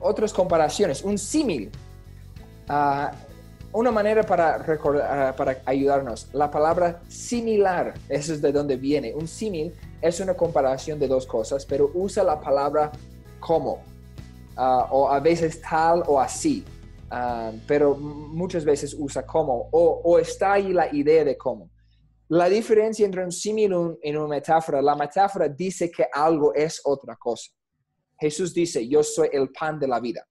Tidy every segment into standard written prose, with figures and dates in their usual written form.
otras comparaciones, un símil. Una manera para ayudarnos, la palabra similar, eso es de donde viene. Un símil es una comparación de dos cosas, pero usa la palabra como, o a veces tal o así, pero muchas veces usa como, o está ahí la idea de cómo. La diferencia entre un símil y una metáfora, la metáfora dice que algo es otra cosa. Jesús dice, yo soy el pan de la vida.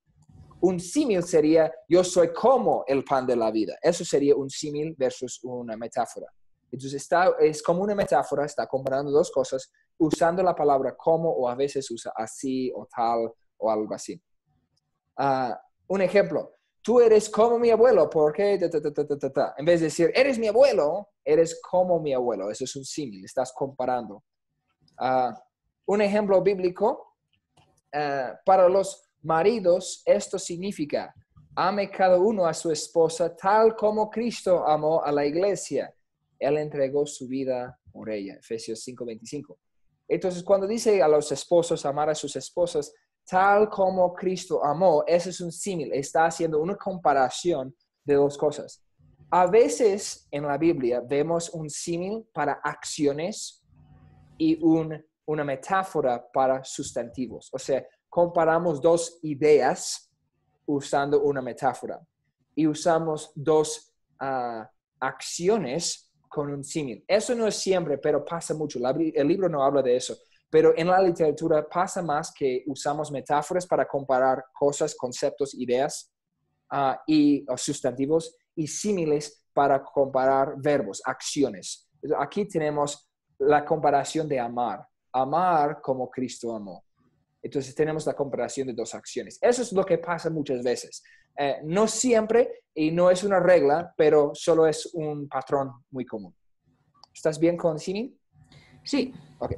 Un símil sería, yo soy como el pan de la vida. Eso sería un símil versus una metáfora. Entonces es como una metáfora, está comparando dos cosas, usando la palabra como, o a veces usa así o tal o algo así. Un ejemplo, tú eres como mi abuelo, porque en vez de decir, eres mi abuelo, eres como mi abuelo. Eso es un símil, estás comparando. Un ejemplo bíblico, para los maridos, esto significa, ame cada uno a su esposa tal como Cristo amó a la iglesia. Él entregó su vida por ella. Efesios 5:25. Entonces, cuando dice a los esposos amar a sus esposas tal como Cristo amó, ese es un símil. Está haciendo una comparación de dos cosas. A veces en la Biblia vemos un símil para acciones y una metáfora para sustantivos. O sea, comparamos dos ideas usando una metáfora y usamos dos acciones con un símil. Eso no es siempre, pero pasa mucho. El libro no habla de eso, pero en la literatura pasa más que usamos metáforas para comparar cosas, conceptos, ideas y sustantivos, y símiles para comparar verbos, acciones. Aquí tenemos la comparación de amar. Amar como Cristo amó. Entonces tenemos la comparación de dos acciones. Eso es lo que pasa muchas veces. No siempre y no es una regla, pero solo es un patrón muy común. ¿Estás bien con símil? Sí. Ok.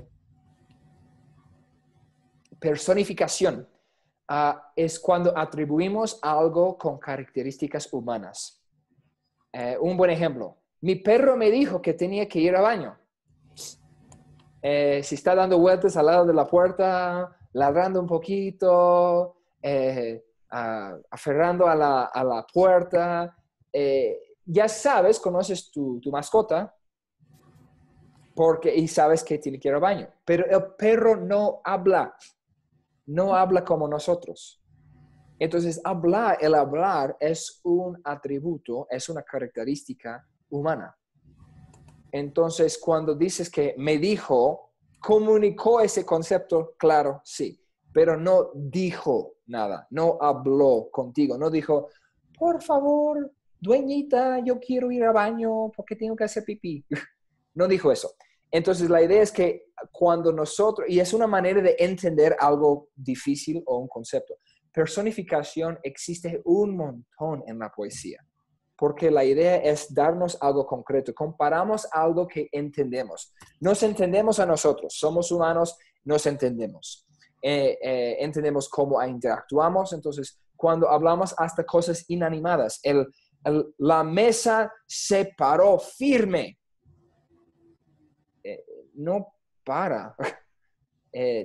Personificación es cuando atribuimos algo con características humanas. Un buen ejemplo. Mi perro me dijo que tenía que ir al baño. Si está dando vueltas al lado de la puerta, ladrando un poquito, aferrando a la puerta, ya sabes, conoces tu mascota y sabes que tiene que ir al baño. Pero el perro no habla como nosotros. Entonces, el hablar es un atributo, es una característica humana. Entonces, cuando dices que me dijo, comunicó ese concepto, claro, sí, pero no dijo nada, no habló contigo, no dijo, por favor, dueñita, yo quiero ir al baño porque tengo que hacer pipí. No dijo eso. Entonces, la idea es que cuando nosotros, y es una manera de entender algo difícil o un concepto, personificación existe un montón en la poesía. Porque la idea es darnos algo concreto. Comparamos algo que entendemos. Nos entendemos a nosotros. Somos humanos, nos entendemos. Entendemos cómo interactuamos. Entonces, cuando hablamos hasta cosas inanimadas, la mesa se paró firme. No para.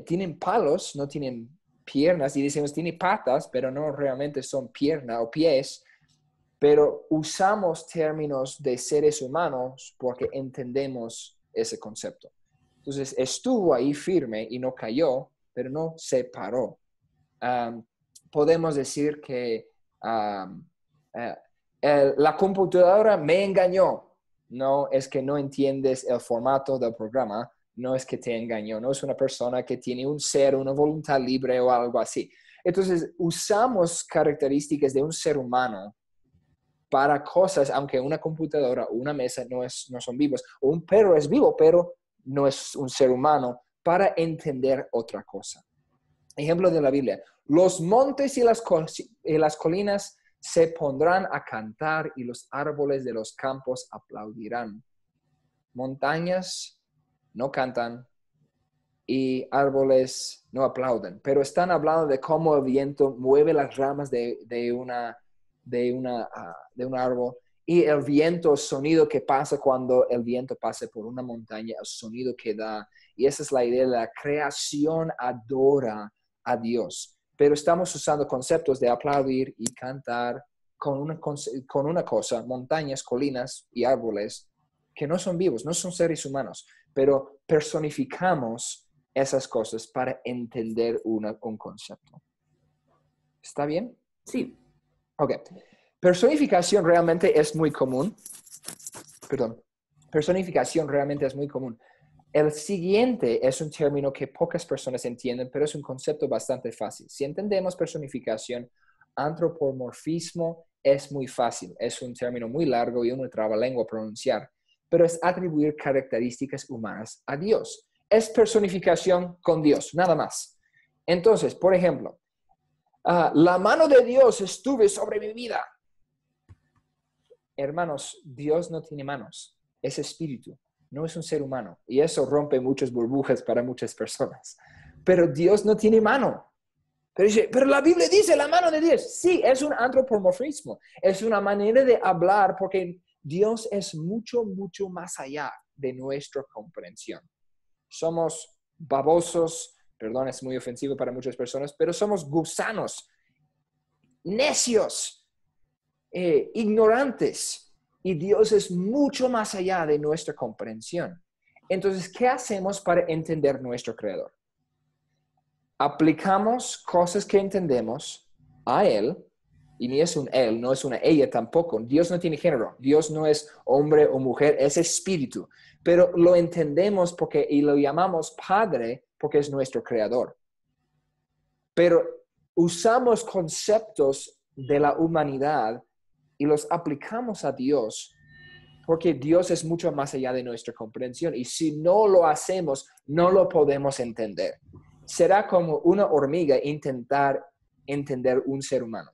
Tienen palos, no tienen piernas. Y decimos, tiene patas, pero no realmente son piernas o pies. Pero usamos términos de seres humanos porque entendemos ese concepto. Entonces, estuvo ahí firme y no cayó, pero no se paró. Podemos decir que la computadora me engañó. No es que no entiendes el formato del programa, no es que te engañó, no es una persona que tiene un ser, una voluntad libre o algo así. Entonces, usamos características de un ser humano para cosas, aunque una computadora o una mesa no son vivos, o un perro es vivo, pero no es un ser humano, para entender otra cosa. Ejemplo de la Biblia. Los montes y las colinas se pondrán a cantar y los árboles de los campos aplaudirán. Montañas no cantan y árboles no aplauden, pero están hablando de cómo el viento mueve las ramas de un árbol, y el viento, el sonido que pasa cuando el viento pasa por una montaña, el sonido que da. Y esa es la idea de la creación adora a Dios. pero estamos usando conceptos de aplaudir y cantar con una cosa, montañas, colinas y árboles, que no son vivos, no son seres humanos, pero personificamos esas cosas para entender un concepto. ¿Está bien? Sí. Ok. Personificación realmente es muy común. Perdón. Personificación realmente es muy común. El siguiente es un término que pocas personas entienden, pero es un concepto bastante fácil. Si entendemos personificación, antropomorfismo es muy fácil. Es un término muy largo y uno trabalengua pronunciar, pero es atribuir características humanas a Dios. Es personificación con Dios, nada más. Entonces, por ejemplo, la mano de Dios estuvo sobre mi vida. Hermanos, Dios no tiene manos, es espíritu, no es un ser humano. Y eso rompe muchas burbujas para muchas personas. Pero Dios no tiene mano. Pero la Biblia dice la mano de Dios. Sí, es un antropomorfismo. Es una manera de hablar porque Dios es mucho, mucho más allá de nuestra comprensión. Somos babosos, perdón, es muy ofensivo para muchas personas, pero somos gusanos, necios, ignorantes, y Dios es mucho más allá de nuestra comprensión. Entonces, ¿qué hacemos para entender nuestro Creador? Aplicamos cosas que entendemos a Él, y ni es un Él, no es una ella tampoco. Dios no tiene género, Dios no es hombre o mujer, es espíritu, pero lo entendemos y lo llamamos Padre porque es nuestro Creador. Pero usamos conceptos de la humanidad y los aplicamos a Dios porque Dios es mucho más allá de nuestra comprensión. Y si no lo hacemos, no lo podemos entender. Será como una hormiga intentar entender un ser humano.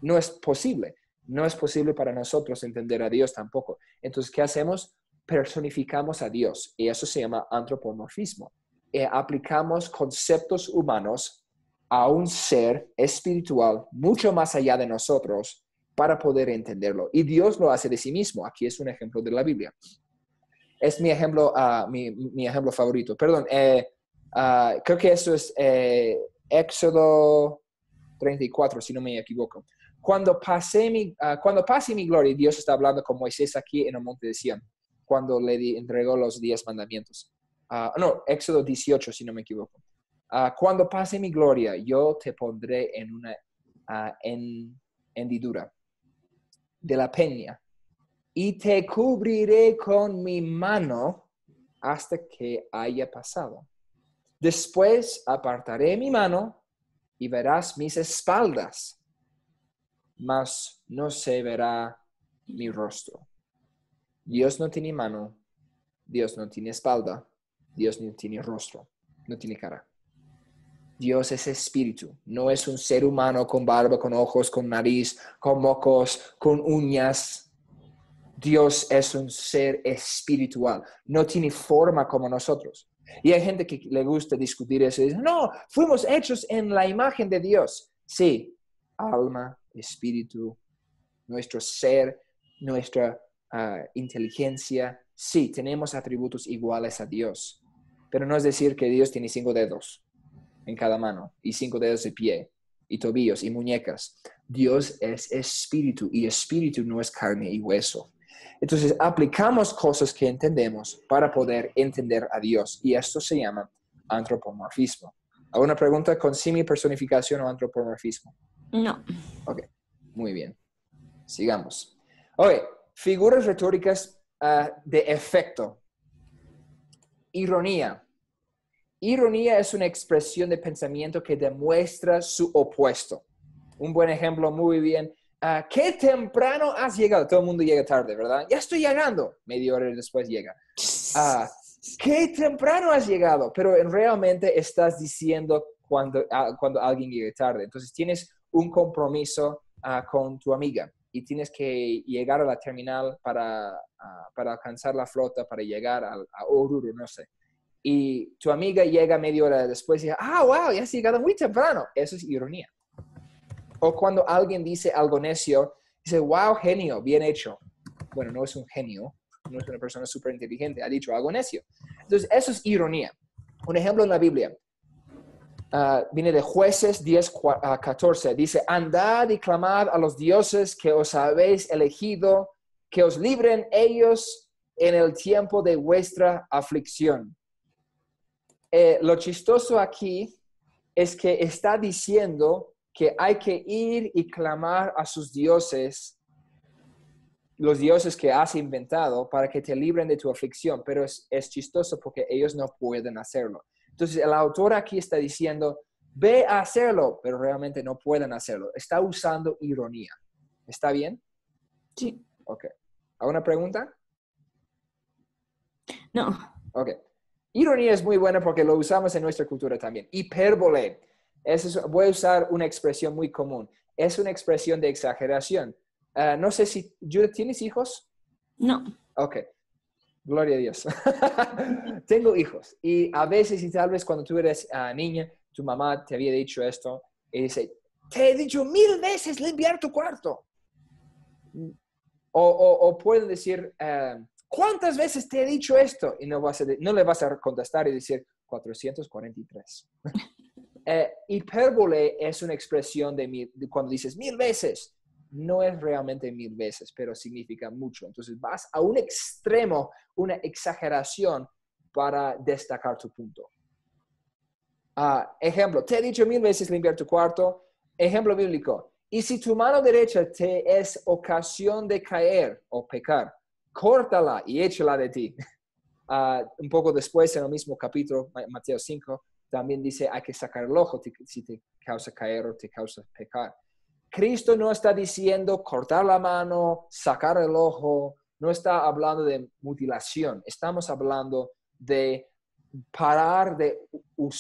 No es posible. No es posible para nosotros entender a Dios tampoco. Entonces, ¿qué hacemos? Personificamos a Dios. Y eso se llama antropomorfismo. Aplicamos conceptos humanos a un ser espiritual mucho más allá de nosotros para poder entenderlo. Y Dios lo hace de sí mismo. Aquí es un ejemplo de la Biblia. Es mi ejemplo, mi ejemplo favorito. Perdón, creo que eso es Éxodo 34, si no me equivoco. Cuando pase mi gloria, Dios está hablando con Moisés aquí en el monte de Sión, cuando le entregó los 10 mandamientos. No, Éxodo 18, si no me equivoco. Cuando pase mi gloria, yo te pondré en una hendidura de la peña y te cubriré con mi mano hasta que haya pasado. Después apartaré mi mano y verás mis espaldas, mas no se verá mi rostro. Dios no tiene mano, Dios no tiene espalda, Dios no tiene rostro, no tiene cara. Dios es espíritu, no es un ser humano con barba, con ojos, con nariz, con mocos, con uñas. Dios es un ser espiritual, no tiene forma como nosotros. Y hay gente que le gusta discutir eso y dice, no, fuimos hechos en la imagen de Dios. Sí, alma, espíritu, nuestro ser, nuestra inteligencia. Sí, tenemos atributos iguales a Dios, pero no es decir que Dios tiene 5 dedos en cada mano y 5 dedos de pie y tobillos y muñecas. Dios es espíritu y espíritu no es carne y hueso. Entonces aplicamos cosas que entendemos para poder entender a Dios y esto se llama antropomorfismo. ¿Alguna pregunta con semi-personificación o antropomorfismo? No. Ok, muy bien. Sigamos. Ok, figuras retóricas de efecto. Ironía. Ironía es una expresión de pensamiento que demuestra su opuesto. Un buen ejemplo, muy bien. ¿Qué temprano has llegado? Todo el mundo llega tarde, ¿verdad? Ya estoy llegando. Media hora después llega. ¿Qué temprano has llegado? Pero realmente estás diciendo cuando alguien llega tarde. Entonces tienes un compromiso con tu amiga y tienes que llegar a la terminal para alcanzar la flota, para llegar a Oruro, no sé. Y tu amiga llega media hora después y dice, wow, ya has llegado muy temprano. Eso es ironía. O cuando alguien dice algo necio, dice, wow, genio, bien hecho. Bueno, no es un genio, no es una persona súper inteligente, ha dicho algo necio. Entonces, eso es ironía. Un ejemplo en la Biblia. Viene de Jueces 10:14. Dice, andad y clamad a los dioses que os habéis elegido, que os libren ellos en el tiempo de vuestra aflicción. Lo chistoso aquí es que está diciendo que hay que ir y clamar a sus dioses, los dioses que has inventado, para que te libren de tu aflicción. Pero es chistoso porque ellos no pueden hacerlo. Entonces, el autor aquí está diciendo, ve a hacerlo, pero realmente no pueden hacerlo. Está usando ironía. ¿Está bien? Sí. Ok. ¿Alguna pregunta? No. Ok. Ironía es muy buena porque lo usamos en nuestra cultura también. Hipérbole. Voy a usar una expresión muy común. Es una expresión de exageración. No sé si... ¿Judith, tienes hijos? No. Ok. Gloria a Dios. Tengo hijos. Y a veces, y tal vez cuando tú eres niña, tu mamá te había dicho esto y dice, te he dicho 1000 veces limpiar tu cuarto. O pueden decir, ¿cuántas veces te he dicho esto? Y no le vas a contestar y decir 443. Hipérbole es una expresión de cuando dices 1000 veces. No es realmente 1000 veces, pero significa mucho. Entonces vas a un extremo, una exageración para destacar tu punto. Ejemplo, te he dicho 1000 veces limpiar tu cuarto. Ejemplo bíblico. Y si tu mano derecha te es ocasión de caer o pecar, córtala y échala de ti. Un poco después, en el mismo capítulo, Mateo 5, también dice, hay que sacar el ojo si te causa caer o te causa pecar. Cristo no está diciendo cortar la mano, sacar el ojo, no está hablando de mutilación. Estamos hablando de parar de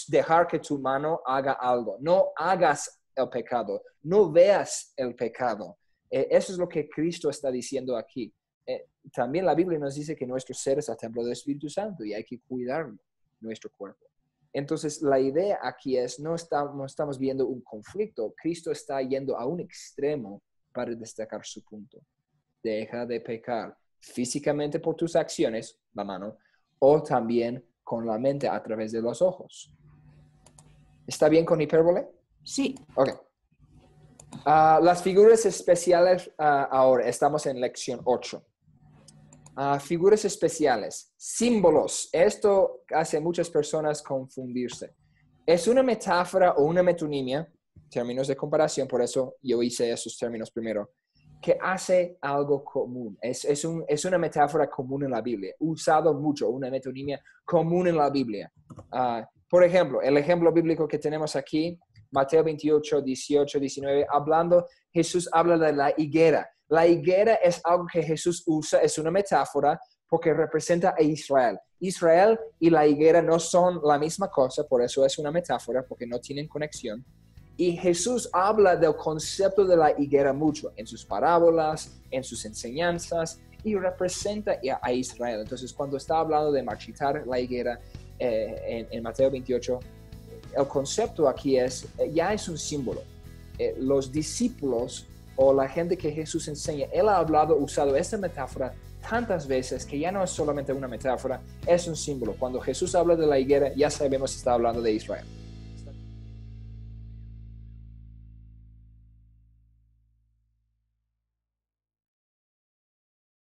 dejar que tu mano haga algo. No hagas el pecado, no veas el pecado. Eso es lo que Cristo está diciendo aquí. También la Biblia nos dice que nuestro ser es el templo del Espíritu Santo y hay que cuidar nuestro cuerpo. Entonces, la idea aquí es, no estamos viendo un conflicto. Cristo está yendo a un extremo para destacar su punto. Deja de pecar físicamente por tus acciones, la mano, o también con la mente a través de los ojos. ¿Está bien con hipérbole? Sí. Ok. Las figuras especiales ahora. Estamos en lección 8. Figuras especiales, símbolos. Esto hace a muchas personas confundirse. Es una metáfora o una metonimia, términos de comparación, por eso yo hice esos términos primero, que hace algo común. Es una metáfora común en la Biblia, usado mucho, una metonimia común en la Biblia. Por ejemplo, el ejemplo bíblico que tenemos aquí, Mateo 28, 18, 19, Jesús habla de la higuera. La higuera es algo que Jesús usa, es una metáfora porque representa a Israel. Israel y la higuera no son la misma cosa, por eso es una metáfora, porque no tienen conexión. Y Jesús habla del concepto de la higuera mucho, en sus parábolas, en sus enseñanzas, y representa a Israel. Entonces, cuando está hablando de marchitar la higuera en Mateo 28, el concepto aquí ya es un símbolo. Los discípulos o la gente que Jesús enseña, él ha usado esta metáfora tantas veces que ya no es solamente una metáfora, es un símbolo. Cuando Jesús habla de la higuera, ya sabemos que está hablando de Israel.